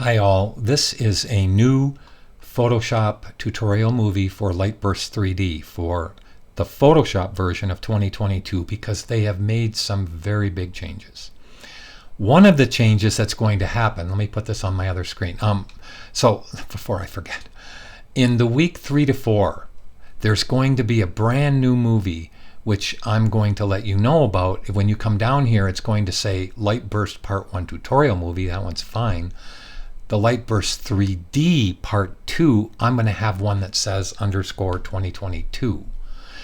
Hi all, this is a new Photoshop tutorial movie for Lightburst 3D for the Photoshop version of 2022 because they have made some very big changes. One of the changes that's going to happen, let me put this on my other screen. So before I forget, in the week 3 to 4, there's going to be a brand new movie which I'm going to let you know about. When you come down here, it's going to say Lightburst Part 1 tutorial movie. That one's fine. The Lightburst 3D Part 2, I'm going to have one that says _2022.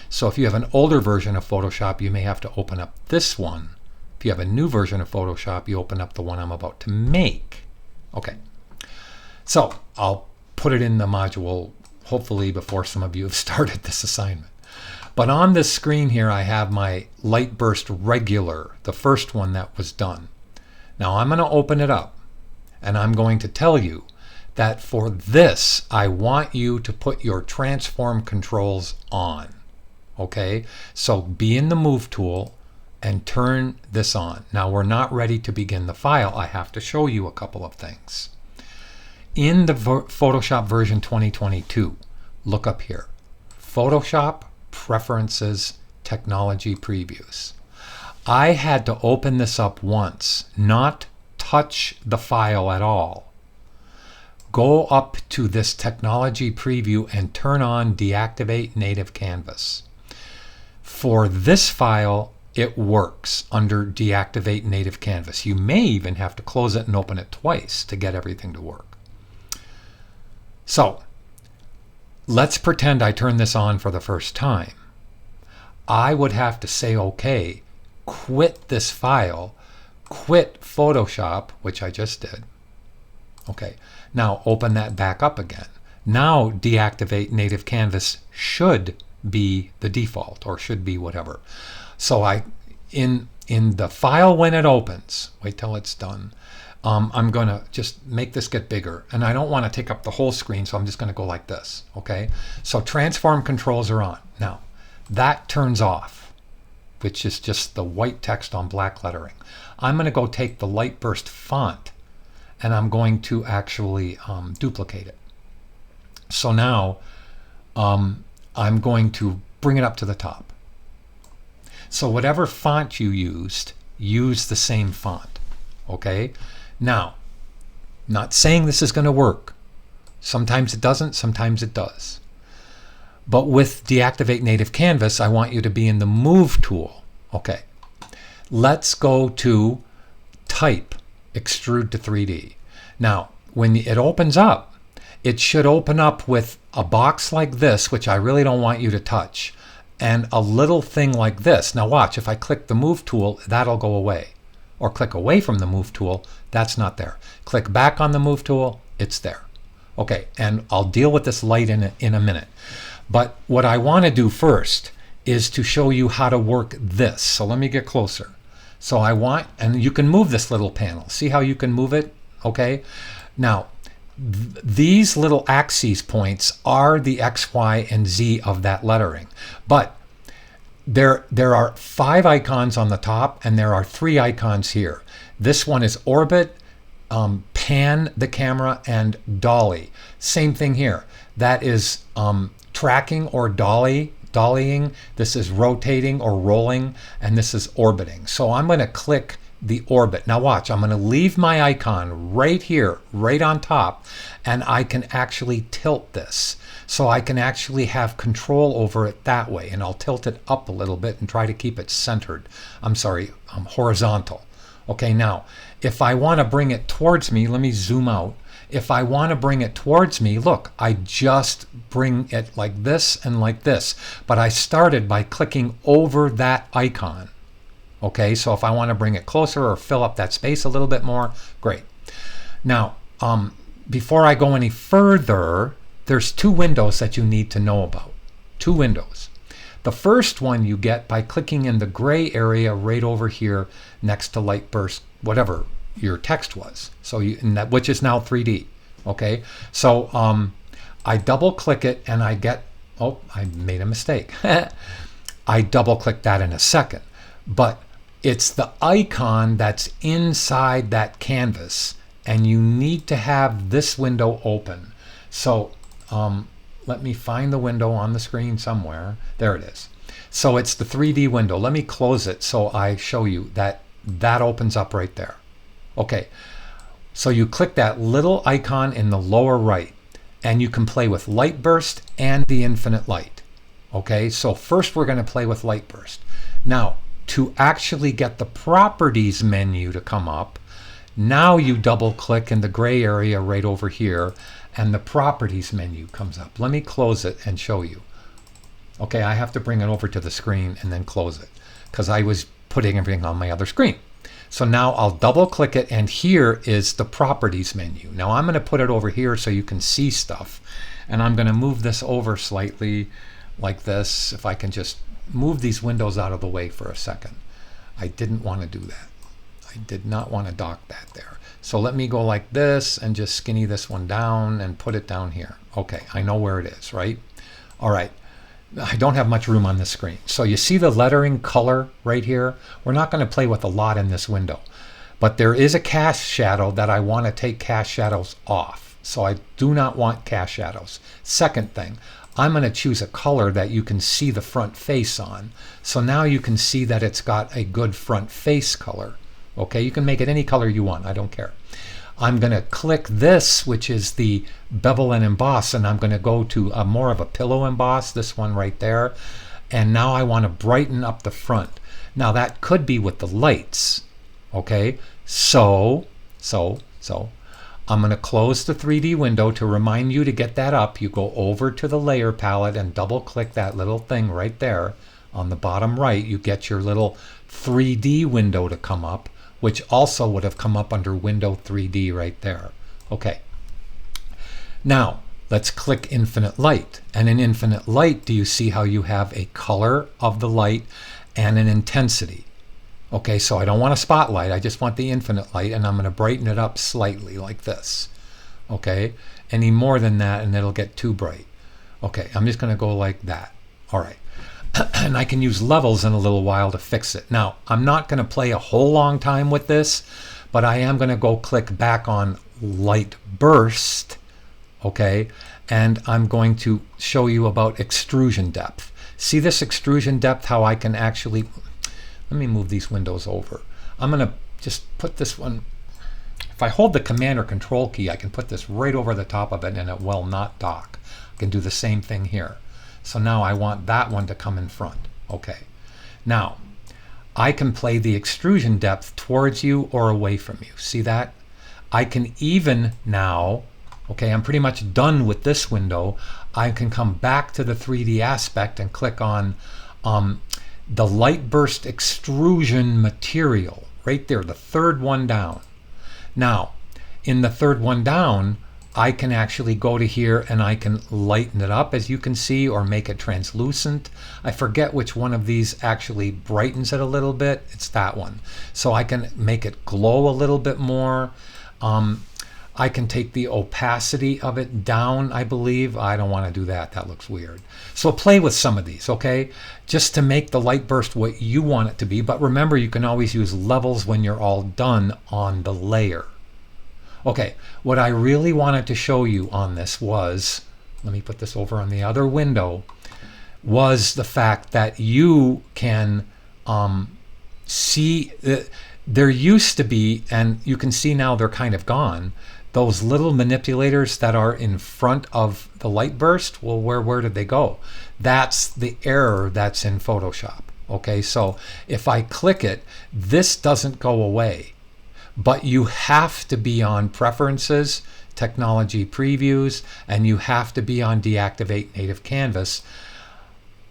So if you have an older version of Photoshop, you may have to open up this one. If you have a new version of Photoshop, you open up the one I'm about to make. Okay, so I'll put it in the module hopefully before some of you have started this assignment. But on this screen here, I have my Lightburst regular, the first one that was done. Now I'm going to open it up. And I'm going to tell you that for this, I want you to put your transform controls on. Okay, so be in the move tool and turn this on. Now we're not ready to begin the file. I have to show you a couple of things. In the Photoshop version 2022, look up here. Photoshop Preferences Technology Previews. I had to open this up once, not touch the file at all. Go up to this technology preview and turn on Deactivate Native Canvas. For this file, it works under Deactivate Native Canvas. You may even have to close it and open it twice to get everything to work. So let's pretend I turn this on for the first time. I would have to say OK, quit this file, quit Photoshop, which I just did. Okay, now open that back up again. Now Deactivate Native Canvas should be the default, or should be whatever. So in the file when it opens, wait till it's done. I'm going to just make this get bigger, and I don't want to take up the whole screen, so I'm just going to go like this. Okay, so transform controls are on. Now that turns off, which is just the white text on black lettering. I'm going to go take the Lightburst font and I'm going to actually duplicate it. So now I'm going to bring it up to the top. So whatever font you used, use the same font. Okay? Now, not saying this is going to work. Sometimes it doesn't, sometimes it does. But with Deactivate Native Canvas, I want you to be in the Move tool. Okay. Let's go to Type, Extrude to 3D. Now, when it opens up, it should open up with a box like this, which I really don't want you to touch, and a little thing like this. Now watch, if I click the Move tool, that'll go away. Or click away from the Move tool, that's not there. Click back on the Move tool, it's there. Okay, and I'll deal with this light in a minute. But what I want to do first is to show you how to work this. So let me get closer. So I want, and you can move this little panel. See how you can move it? Okay. Now, these little axes points are the X, Y, and Z of that lettering. But there are 5 icons on the top, and there are 3 icons here. This one is orbit, pan the camera, and dolly. Same thing here. That is tracking or dollying. This is rotating or rolling, and this is orbiting. So I'm going to click the orbit. Now watch, I'm going to leave my icon right here, right on top, and I can actually tilt this. So I can actually have control over it that way, and I'll tilt it up a little bit and try to keep it centered. I'm sorry, horizontal. Okay, now if I want to bring it towards me, let me zoom out. If I want to bring it towards me, look, I just bring it like this and like this. But I started by clicking over that icon. Okay, so if I want to bring it closer or fill up that space a little bit more, great. Now, before I go any further, there's 2 windows that you need to know about. 2 windows. The first one you get by clicking in the gray area right over here next to Lightburst, whatever your text was, so which is now 3D. Okay, so I double click it and I get, oh, I made a mistake. I double click that in a second, but it's the icon that's inside that canvas and you need to have this window open. So let me find the window on the screen somewhere. There it is. So it's the 3D window. Let me close it so I show you that that opens up right there. Okay, so you click that little icon in the lower right, and you can play with Lightburst and the infinite light. Okay, so first we're going to play with Lightburst. Now, to actually get the properties menu to come up, now you double click in the gray area right over here, and the properties menu comes up. Let me close it and show you. Okay, I have to bring it over to the screen and then close it because I was putting everything on my other screen. So now I'll double click it, and here is the properties menu. Now I'm going to put it over here so you can see stuff, and I'm going to move this over slightly like this. If I can just move these windows out of the way for a second. I didn't want to do that. I did not want to dock that there. So let me go like this and just skinny this one down and put it down here. Okay, I know where it is, right? All right. I don't have much room on this screen. So you see the lettering color right here? We're not going to play with a lot in this window, but there is a cast shadow that I want to take cast shadows off. So I do not want cast shadows. Second thing, I'm going to choose a color that you can see the front face on. So now you can see that it's got a good front face color. Okay, you can make it any color you want. I don't care. I'm going to click this, which is the bevel and emboss, and I'm going to go to more of a pillow emboss, this one right there. And now I want to brighten up the front. Now that could be with the lights. Okay, so I'm going to close the 3D window. To remind you to get that up, you go over to the layer palette and double click that little thing right there on the bottom right. You get your little 3D window to come up, which also would have come up under Window 3D right there. Okay. Now, let's click Infinite Light. And in Infinite Light, do you see how you have a color of the light and an intensity? Okay, so I don't want a spotlight. I just want the infinite light, and I'm going to brighten it up slightly like this. Okay, any more than that, and it'll get too bright. Okay, I'm just going to go like that. All right. And I can use levels in a little while to fix it. Now, I'm not going to play a whole long time with this, but I am going to go click back on Lightburst, okay, and I'm going to show you about Extrusion Depth. See this Extrusion Depth, how I can actually, let me move these windows over. I'm going to just put this one, if I hold the Command or Control key, I can put this right over the top of it and it will not dock. I can do the same thing here. So now I want that one to come in front. Okay. Now, I can play the extrusion depth towards you or away from you. See that? I can even now, okay, I'm pretty much done with this window. I can come back to the 3D aspect and click on the Lightburst extrusion material right there, the third one down. Now, in the third one down, I can actually go to here and I can lighten it up, as you can see, or make it translucent. I forget which one of these actually brightens it a little bit. It's that one. So I can make it glow a little bit more. I can take the opacity of it down, I believe. I don't want to do that. That looks weird. So play with some of these, okay? Just to make the Lightburst what you want it to be. But remember, you can always use levels when you're all done on the layer. Okay, what I really wanted to show you on this was, let me put this over on the other window, was the fact that you can see, there used to be, and you can see now they're kind of gone, those little manipulators that are in front of the Lightburst. Well, where did they go? That's the error that's in Photoshop. Okay, so if I click it, this doesn't go away. But you have to be on Preferences, Technology Previews, and you have to be on Deactivate Native Canvas,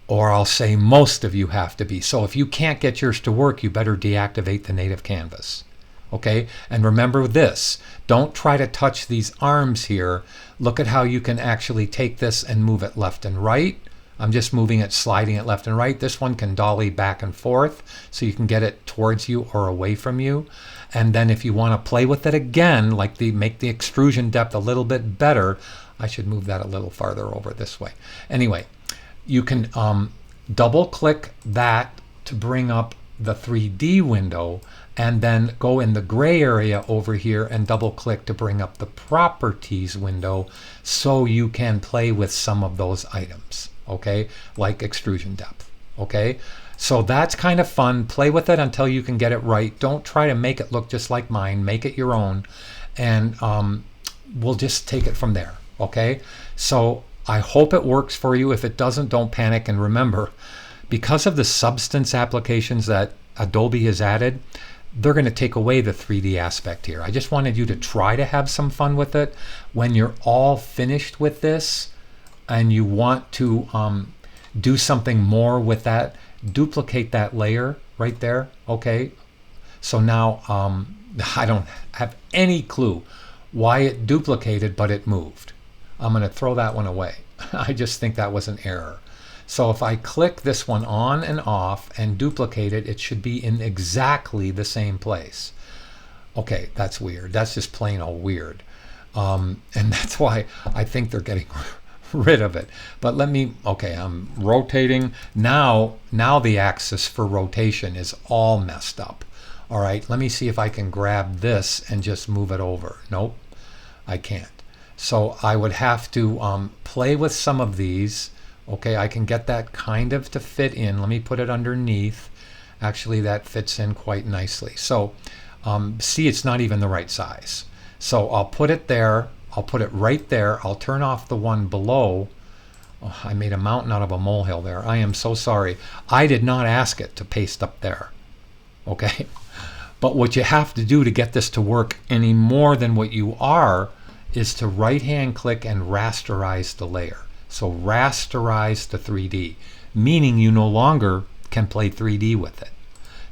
or I'll say most of you have to be. So if you can't get yours to work, you better deactivate the native canvas. Okay, and remember this, don't try to touch these arms here. Look at how you can actually take this and move it left and right. I'm just moving it, sliding it left and right. This one can dolly back and forth, so you can get it towards you or away from you. And then if you want to play with it again, like make the extrusion depth a little bit better, I should move that a little farther over this way. Anyway, you can double click that to bring up the 3D window, and then go in the gray area over here and double click to bring up the properties window so you can play with some of those items, okay, like extrusion depth. Okay, so that's kind of fun. Play with it until you can get it right. Don't try to make it look just like mine. Make it your own, and we'll just take it from there. Okay, so I hope it works for you. If it doesn't, don't panic. And remember, because of the Substance applications that Adobe has added, they're going to take away the 3D aspect here. I just wanted you to try to have some fun with it. When you're all finished with this and you want to do something more with that, duplicate that layer right there. Okay, so now I don't have any clue why it duplicated, but it moved. I'm going to throw that one away. I just think that was an error. So if I click this one on and off and duplicate it, it should be in exactly the same place. Okay, that's weird. That's just plain old weird. And that's why I think they're getting rid of it. But let me, okay, I'm rotating. Now the axis for rotation is all messed up. All right, let me see if I can grab this and just move it over. Nope, I can't. So I would have to play with some of these. Okay, I can get that kind of to fit in. Let me put it underneath. Actually, that fits in quite nicely. So see, it's not even the right size. So I'll put it there. I'll put it right there. I'll turn off the one below. Oh, I made a mountain out of a molehill there. I am so sorry. I did not ask it to paste up there. Okay, but what you have to do to get this to work any more than what you are is to right-hand click and rasterize the layer. So rasterize the 3D, meaning you no longer can play 3D with it.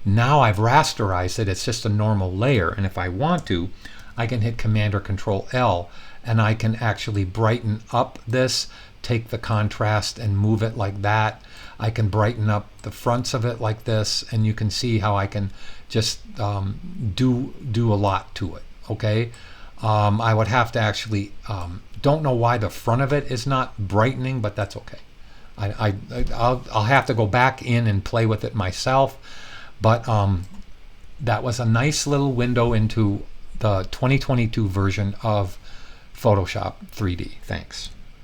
Now I've rasterized it, it's just a normal layer, and if I want to, I can hit Command or Control L, and I can actually brighten up this, take the contrast and move it like that. I can brighten up the fronts of it like this, and you can see how I can just do a lot to it. Okay, I would have to actually don't know why the front of it is not brightening, but that's okay. I'll have to go back in and play with it myself. But that was a nice little window into the 2022 version of Photoshop 3D. Thanks.